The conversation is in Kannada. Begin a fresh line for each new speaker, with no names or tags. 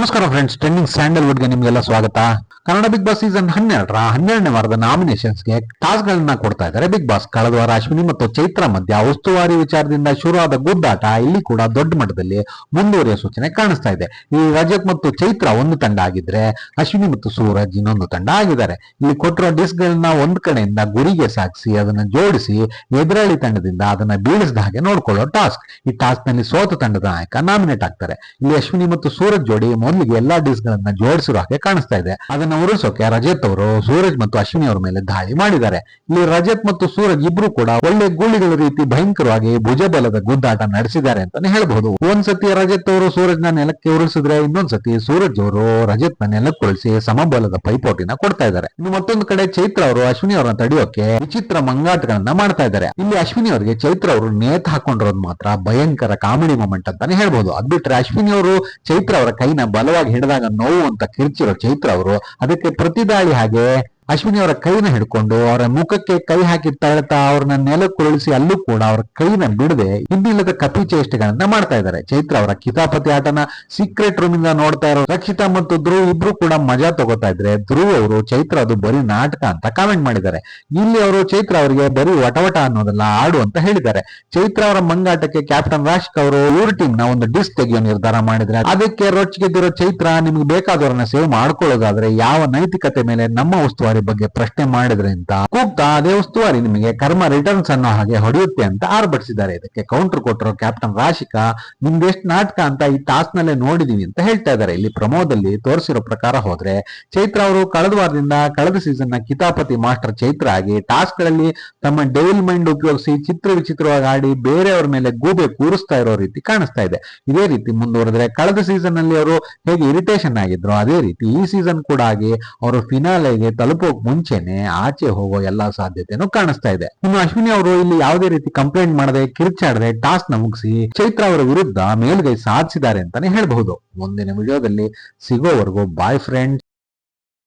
ನಮಸ್ಕಾರ ಫ್ರೆಂಡ್ಸ್, ಟ್ರೆಂಡಿಂಗ್ ಸ್ಯಾಂಡಲ್ವುಡ್ಗೆ ನಿಮ್ಗೆಲ್ಲ ಸ್ವಾಗತ. ಕನ್ನಡ ಬಿಗ್ ಬಾಸ್ ಸೀಸನ್ 12ರ 12ನೇ ವಾರದ ನಾಮಿನೇಷನ್ಸ್ಗೆ ಟಾಸ್ಕ್ ಗಳನ್ನ ಕೊಡ್ತಾ ಇದ್ದಾರೆ ಬಿಗ್ ಬಾಸ್. ಕಳೆದ ವಾರ ಅಶ್ವಿನಿ ಮತ್ತು ಚೈತ್ರ ಮಧ್ಯ ಉಸ್ತುವಾರಿ ವಿಚಾರದಿಂದ ಶುರುವಾದ ಗುದ್ದಾಟ ಇಲ್ಲಿ ಕೂಡ ದೊಡ್ಡ ಮಟ್ಟದಲ್ಲಿ ಮುಂದುವರಿಯುವ ಸೂಚನೆ ಕಾಣಿಸ್ತಾ ಇದೆ. ಈ ರಜತ್ ಮತ್ತು ಚೈತ್ರ ಒಂದು ತಂಡ ಆಗಿದ್ರೆ ಅಶ್ವಿನಿ ಮತ್ತು ಸೂರಜ್ ಇನ್ನೊಂದು ತಂಡ ಆಗಿದ್ದಾರೆ. ಇಲ್ಲಿ ಕೊಟ್ಟಿರೋ ಡಿಸ್ಕ್ ಗಳನ್ನ ಒಂದ್ ಕಡೆಯಿಂದ ಗುರಿಗೆ ಸಾಗಿಸಿ ಅದನ್ನ ಜೋಡಿಸಿ ಎದುರಾಳಿ ತಂಡದಿಂದ ಅದನ್ನ ಬೀಳಿಸಿದ ಹಾಗೆ ನೋಡ್ಕೊಳ್ಳೋ ಟಾಸ್ಕ್. ಈ ಟಾಸ್ಕ್ ನಲ್ಲಿ ಸೋತ ತಂಡದ ನಾಯಕ ನಾಮಿನೇಟ್ ಆಗ್ತಾರೆ. ಇಲ್ಲಿ ಅಶ್ವಿನಿ ಮತ್ತು ಸೂರಜ್ ಜೋಡಿ ಮೊದಲಿಗೆ ಎಲ್ಲಾ ಡಿಸ್ಕ್ ಗಳನ್ನ ಜೋಡಿಸಿರೋ ಹಾಗೆ ಕಾಣಿಸ್ತಾ ಇದೆ. ಅದನ್ನ ಉರುಳಿಸೋಕೆ ರಜತ್ ಅವರು ಸೂರಜ್ ಮತ್ತು ಅಶ್ವಿನಿ ಅವರ ಮೇಲೆ ದಾಳಿ ಮಾಡಿದ್ದಾರೆ. ಇಲ್ಲಿ ರಜತ್ ಮತ್ತು ಸೂರಜ್ ಇಬ್ರು ಕೂಡ ಒಳ್ಳೆ ಗೂಳಿಗಳ ರೀತಿ ಭಯಂಕರವಾಗಿ ಭುಜಬಲದ ಗುದ್ದಾಟ ನಡೆಸಿದ್ದಾರೆ ಅಂತಾನೆ ಹೇಳಬಹುದು. ಒಂದ್ಸತಿ ರಜತ್ ಅವರು ಸೂರಜ್ ನ ನೆಲಕ್ಕೆ ಉರುಳಿಸಿದ್ರೆ, ಇನ್ನೊಂದ್ಸತಿ ಸೂರಜ್ ಅವರು ರಜತ್ ನ ನೆಲಕ್ಕೆ ಉಳಿಸಿ ಸಮಬಲದ ಪೈಪೋಟಿನ ಕೊಡ್ತಾ ಇದ್ದಾರೆ. ಇನ್ನು ಮತ್ತೊಂದು ಕಡೆ ಚೈತ್ರ ಅವರು ಅಶ್ವಿನಿ ಅವರನ್ನ ತಡೆಯೋಕೆ ವಿಚಿತ್ರ ಮಂಗಾಟಗಳನ್ನ ಮಾಡ್ತಾ ಇದ್ದಾರೆ. ಇಲ್ಲಿ ಅಶ್ವಿನಿ ಅವರಿಗೆ ಚೈತ್ರ ಅವರು ನೇತ್ ಹಾಕೊಂಡಿರೋದು ಮಾತ್ರ ಭಯಂಕರ ಕಾಮಿಡಿ ಮೊಮೆಂಟ್ ಅಂತಾನೆ ಹೇಳ್ಬಹುದು. ಅದ್ ಬಿಟ್ರೆ ಅಶ್ವಿನಿ ಅವರು ಚೈತ್ರ ಅವರ ಕೈನ ಬಲವಾಗಿ ಹಿಡಿದಾಗ ನೋವು ಅಂತ ಕಿರ್ಚಿರೋ ಚೈತ್ರ ಅವರು ಅದಕ್ಕೆ ಪ್ರತಿದಾಳಿ ಹಾಗೆ ಅಶ್ವಿನಿ ಅವರ ಕೈನ ಹಿಡ್ಕೊಂಡು ಅವರ ಮುಖಕ್ಕೆ ಕೈ ಹಾಕಿ ತಳ್ತಾ ಅವ್ರನ್ನ ನೆಲಕ್ಕುರುಳಿಸಿ ಅಲ್ಲೂ ಕೂಡ ಅವರ ಕೈನ ಬಿಡದೆ ಇನ್ನಿಲ್ಲದ ಕಪಿ ಚೇಷ್ಟೆಗಳನ್ನ ಮಾಡ್ತಾ ಇದ್ದಾರೆ. ಚೈತ್ರ ಅವರ ಕಿತಾಪತಿ ಆಟನ ಸೀಕ್ರೆಟ್ ರೂಮ್ ಇಂದ ನೋಡ್ತಾ ಇರೋ ರಕ್ಷಿತಾ ಮತ್ತು ಧ್ರುವ್ ಇಬ್ರು ಕೂಡ ಮಜಾ ತಗೋತಾ ಇದ್ರೆ, ಧ್ರುವ್ ಅವರು ಚೈತ್ರ ಅದು ಬರೀ ನಾಟಕ ಅಂತ ಕಾಮೆಂಟ್ ಮಾಡಿದ್ದಾರೆ. ಇಲ್ಲಿ ಅವರು ಚೈತ್ರ ಅವರಿಗೆ ಬರೀ ವಟವಟ ಅನ್ನೋದಲ್ಲ ಆಡು ಅಂತ ಹೇಳಿದ್ದಾರೆ. ಚೈತ್ರ ಅವರ ಮಂಗಾಟಕ್ಕೆ ಕ್ಯಾಪ್ಟನ್ ರಾಶಿಕ್ ಅವರು ಇವ್ರ ಟೀಮ್ ನ ಒಂದು ಡಿಸ್ಕ್ ತೆಗೆಯೋ ನಿರ್ಧಾರ ಮಾಡಿದ್ರೆ, ಅದಕ್ಕೆ ರೊಚ್ಚಿಗೆದ್ದಿರೋ ಚೈತ್ರ ನಿಮ್ಗೆ ಬೇಕಾದವರನ್ನ ಸೇವ್ ಮಾಡ್ಕೊಳ್ಳೋದಾದ್ರೆ ಯಾವ ನೈತಿಕತೆ ಮೇಲೆ ನಮ್ಮ ಉಸ್ತುವಾರಿ ಬಗ್ಗೆ ಪ್ರಶ್ನೆ ಮಾಡಿದ್ರೆ ಅಂತ ಕೂಗ್ತಾ ಅದೇ ಉಸ್ತುವಾರಿ ನಿಮಗೆ ಕರ್ಮ ರಿಟರ್ನ್ಸ್ ಅನ್ನೋ ಹಾಗೆ ಹೊಡೆಯುತ್ತೆ ಅಂತ ಆರ್ಭಟಿಸಿದ್ದಾರೆ. ಇದಕ್ಕೆ ಕೌಂಟರ್ ಕೊಟ್ಟರು ಕ್ಯಾಪ್ಟನ್ ರಾಶಿಕಾ, ನಿಮ್ದು ಎಷ್ಟು ನಾಟಕ ಅಂತ ಈ ಟಾಸ್ಕ್ ನಲ್ಲೇ ನೋಡಿದೀವಿ ಅಂತ ಹೇಳ್ತಾ ಇದ್ದಾರೆ. ಇಲ್ಲಿ ಪ್ರಮೋದಲ್ಲಿ ತೋರಿಸಿರೋ ಪ್ರಕಾರ ಹೋದ್ರೆ ಚೈತ್ರ ಅವರು ಕಳೆದ ವಾರದಿಂದ ಕಳೆದ ಸೀಸನ್ ನ ಕಿತಾಪತಿ ಮಾಸ್ಟರ್ ಚೈತ್ರ ಆಗಿ ಟಾಸ್ಕ್ ಗಳಲ್ಲಿ ತಮ್ಮ ಡೆವಿಲ್ ಮೈಂಡ್ ಉಪಯೋಗಿಸಿ ಚಿತ್ರ ವಿಚಿತ್ರವಾಗಿ ಆಡಿ ಬೇರೆಯವ್ರ ಮೇಲೆ ಗೂಬೆ ಕೂರಿಸ್ತಾ ಇರೋ ರೀತಿ ಕಾಣಿಸ್ತಾ ಇದೆ. ಇದೇ ರೀತಿ ಮುಂದುವರೆದ್ರೆ ಕಳೆದ ಸೀಸನ್ ನಲ್ಲಿ ಅವರು ಹೇಗೆ ಇರಿಟೇಷನ್ ಆಗಿದ್ರು ಅದೇ ರೀತಿ ಈ ಸೀಸನ್ ಕೂಡ ಆಗಿ ಅವರು ಫಿನಾಲೆಗೆ ತಲುಪೋ ಮುಂಚೆನೆ ಆಚೆ ಹೋಗೋ ಎಲ್ಲಾ ಸಾಧ್ಯತೆನೂ ಕಾಣಿಸ್ತಾ ಇದೆ. ಇನ್ನು ಅಶ್ವಿನಿ ಅವರು ಇಲ್ಲಿ ಯಾವುದೇ ರೀತಿ ಕಂಪ್ಲೇಂಟ್ ಮಾಡದೆ ಕಿರ್ಚಾಡದೆ ಟಾಸ್ಕ್ ನ ಮುಗಿಸಿ ಚೈತ್ರ ಅವರ ವಿರುದ್ಧ ಮೇಲ್ಗೈ ಸಾಧಿಸಿದ್ದಾರೆ ಅಂತಾನೆ ಹೇಳಬಹುದು. ಮುಂದಿನ ವಿಡಿಯೋದಲ್ಲಿ ಸಿಗೋವರೆಗೂ ಬಾಯ್ ಫ್ರೆಂಡ್ಸ್.